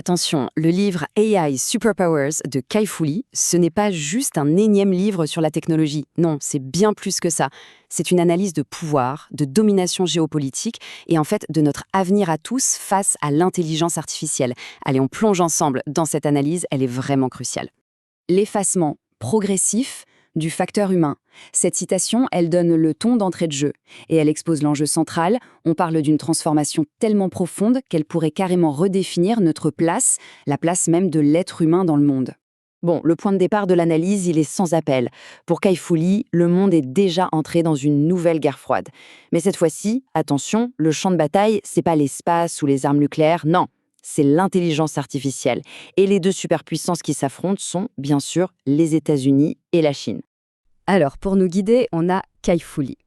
Attention, le livre AI Superpowers de Kai-Fu Lee, ce n'est pas juste un énième livre sur la technologie. Non, c'est bien plus que ça. C'est une analyse de pouvoir, de domination géopolitique et en fait de notre avenir à tous face à l'intelligence artificielle. Allez, on plonge ensemble dans cette analyse, elle est vraiment cruciale. L'effacement progressif du facteur humain. Cette citation, elle donne le ton d'entrée de jeu et elle expose l'enjeu central. On parle d'une transformation tellement profonde qu'elle pourrait carrément redéfinir notre place, la place même de l'être humain dans le monde. Bon, le point de départ de l'analyse, il est sans appel. Pour Kai-Fu Lee, le monde est déjà entré dans une nouvelle guerre froide. Mais cette fois-ci, attention, le champ de bataille, c'est pas l'espace ou les armes nucléaires, non. C'est l'intelligence artificielle. Et les deux superpuissances qui s'affrontent sont, bien sûr, les États-Unis et la Chine. Alors, pour nous guider, on a Kai-Fu Lee.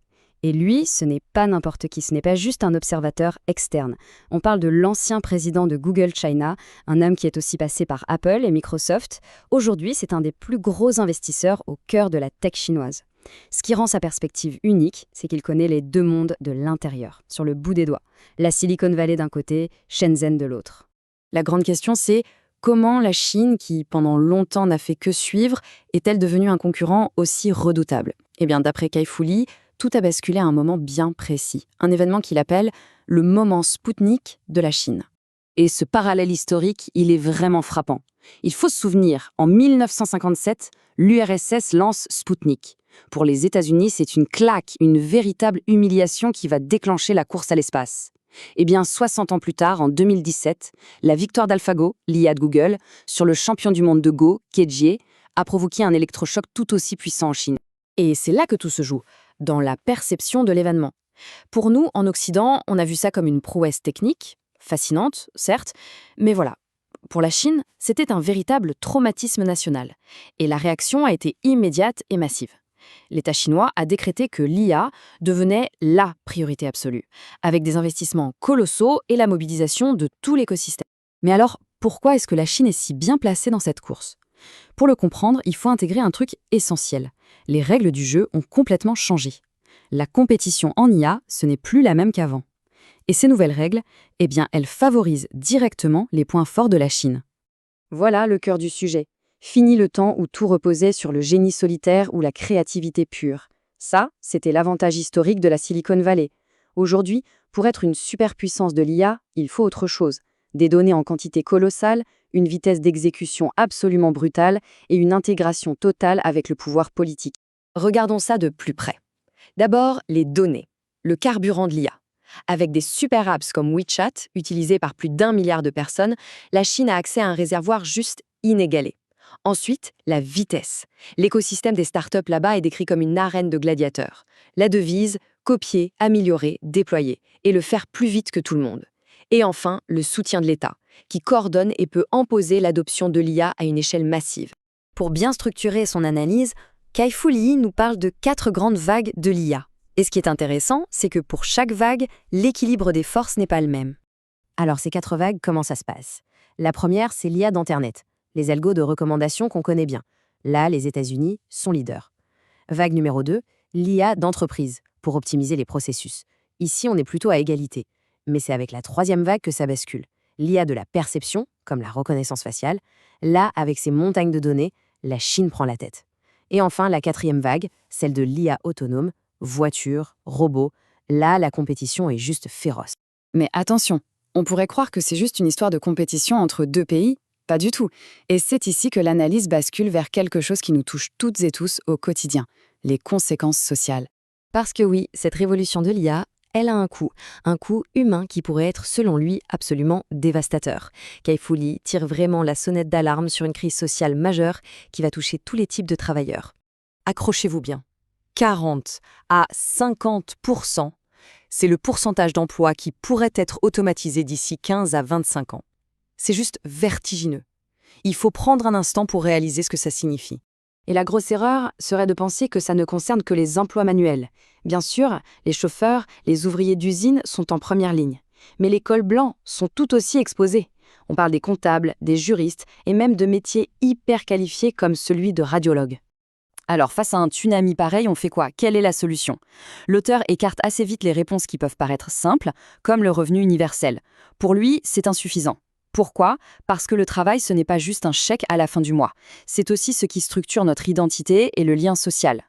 Et lui, ce n'est pas n'importe qui, ce n'est pas juste un observateur externe. On parle de l'ancien président de Google China, un homme qui est aussi passé par Apple et Microsoft. Aujourd'hui, c'est un des plus gros investisseurs au cœur de la tech chinoise. Ce qui rend sa perspective unique, c'est qu'il connaît les deux mondes de l'intérieur, sur le bout des doigts. La Silicon Valley d'un côté, Shenzhen de l'autre. La grande question, c'est comment la Chine, qui pendant longtemps n'a fait que suivre, est-elle devenue un concurrent aussi redoutable ? Eh bien, d'après Kai-Fu Lee, tout a basculé à un moment bien précis, un événement qu'il appelle le moment Spoutnik de la Chine. Et ce parallèle historique, il est vraiment frappant. Il faut se souvenir, en 1957, l'URSS lance Spoutnik. Pour les États-Unis, c'est une claque, une véritable humiliation qui va déclencher la course à l'espace. Eh bien, 60 ans plus tard, en 2017, la victoire d'AlphaGo, l'IA de Google, sur le champion du monde de Go, Ke Jie, a provoqué un électrochoc tout aussi puissant en Chine. Et c'est là que tout se joue, dans la perception de l'événement. Pour nous, en Occident, on a vu ça comme une prouesse technique, fascinante, certes, mais voilà. Pour la Chine, c'était un véritable traumatisme national. Et la réaction a été immédiate et massive. L'État chinois a décrété que l'IA devenait la priorité absolue, avec des investissements colossaux et la mobilisation de tout l'écosystème. Mais alors, pourquoi est-ce que la Chine est si bien placée dans cette course ? Pour le comprendre, il faut intégrer un truc essentiel. Les règles du jeu ont complètement changé. La compétition en IA, ce n'est plus la même qu'avant. Et ces nouvelles règles, eh bien, elles favorisent directement les points forts de la Chine. Voilà le cœur du sujet. Fini le temps où tout reposait sur le génie solitaire ou la créativité pure. Ça, c'était l'avantage historique de la Silicon Valley. Aujourd'hui, pour être une superpuissance de l'IA, il faut autre chose. Des données en quantité colossale, une vitesse d'exécution absolument brutale et une intégration totale avec le pouvoir politique. Regardons ça de plus près. D'abord, les données, le carburant de l'IA. Avec des super apps comme WeChat, utilisées par plus d'1 milliard de personnes, la Chine a accès à un réservoir juste inégalé. Ensuite, la vitesse. L'écosystème des startups là-bas est décrit comme une arène de gladiateurs. La devise, copier, améliorer, déployer, et le faire plus vite que tout le monde. Et enfin, le soutien de l'État, qui coordonne et peut imposer l'adoption de l'IA à une échelle massive. Pour bien structurer son analyse, Kai-Fu Lee nous parle de 4 grandes vagues de l'IA. Et ce qui est intéressant, c'est que pour chaque vague, l'équilibre des forces n'est pas le même. Alors ces 4 vagues, comment ça se passe ? La première, c'est l'IA d'Internet. Les algos de recommandation qu'on connaît bien. Là, les États-Unis sont leaders. Vague numéro 2, l'IA d'entreprise, pour optimiser les processus. Ici, on est plutôt à égalité. Mais c'est avec la 3e vague que ça bascule. L'IA de la perception, comme la reconnaissance faciale. Là, avec ses montagnes de données, la Chine prend la tête. Et enfin, la 4e vague, celle de l'IA autonome, voitures, robots. Là, la compétition est juste féroce. Mais attention, on pourrait croire que c'est juste une histoire de compétition entre deux pays. Pas du tout. Et c'est ici que l'analyse bascule vers quelque chose qui nous touche toutes et tous au quotidien, les conséquences sociales. Parce que oui, cette révolution de l'IA, elle a un coût humain qui pourrait être, selon lui, absolument dévastateur. Kai-Fu Lee tire vraiment la sonnette d'alarme sur une crise sociale majeure qui va toucher tous les types de travailleurs. Accrochez-vous bien. 40 à 50%, c'est le pourcentage d'emplois qui pourrait être automatisé d'ici 15 à 25 ans. C'est juste vertigineux. Il faut prendre un instant pour réaliser ce que ça signifie. Et la grosse erreur serait de penser que ça ne concerne que les emplois manuels. Bien sûr, les chauffeurs, les ouvriers d'usine sont en première ligne. Mais les cols blancs sont tout aussi exposés. On parle des comptables, des juristes et même de métiers hyper qualifiés comme celui de radiologue. Alors, face à un tsunami pareil, on fait quoi ? Quelle est la solution ? L'auteur écarte assez vite les réponses qui peuvent paraître simples, comme le revenu universel. Pour lui, c'est insuffisant. Pourquoi? Parce que le travail, ce n'est pas juste un chèque à la fin du mois. C'est aussi ce qui structure notre identité et le lien social.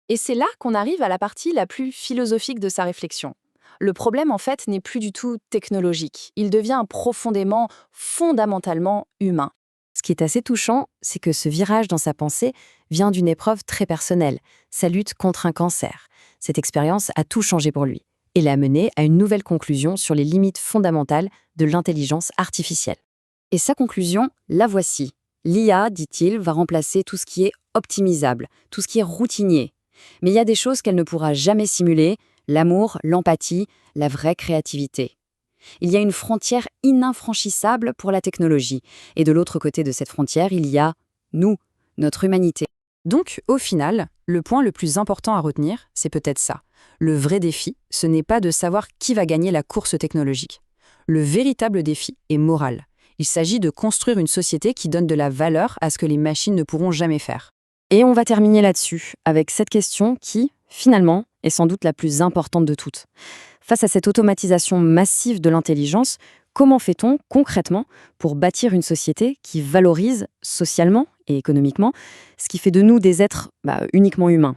Et c'est là qu'on arrive à la partie la plus philosophique de sa réflexion. Le problème, en fait, n'est plus du tout technologique. Il devient profondément, fondamentalement humain. Ce qui est assez touchant, c'est que ce virage dans sa pensée vient d'une épreuve très personnelle, sa lutte contre un cancer. Cette expérience a tout changé pour lui et l'a mené à une nouvelle conclusion sur les limites fondamentales de l'intelligence artificielle. Et sa conclusion, la voici. L'IA, dit-il, va remplacer tout ce qui est optimisable, tout ce qui est routinier. Mais il y a des choses qu'elle ne pourra jamais simuler, l'amour, l'empathie, la vraie créativité. Il y a une frontière ininfranchissable pour la technologie. Et de l'autre côté de cette frontière, il y a nous, notre humanité. Donc, au final, le point le plus important à retenir, c'est peut-être ça. Le vrai défi, ce n'est pas de savoir qui va gagner la course technologique. Le véritable défi est moral. Il s'agit de construire une société qui donne de la valeur à ce que les machines ne pourront jamais faire. Et on va terminer là-dessus, avec cette question qui, finalement, est sans doute la plus importante de toutes. Face à cette automatisation massive de l'intelligence, comment fait-on concrètement pour bâtir une société qui valorise socialement et économiquement ce qui fait de nous des êtres uniquement humains?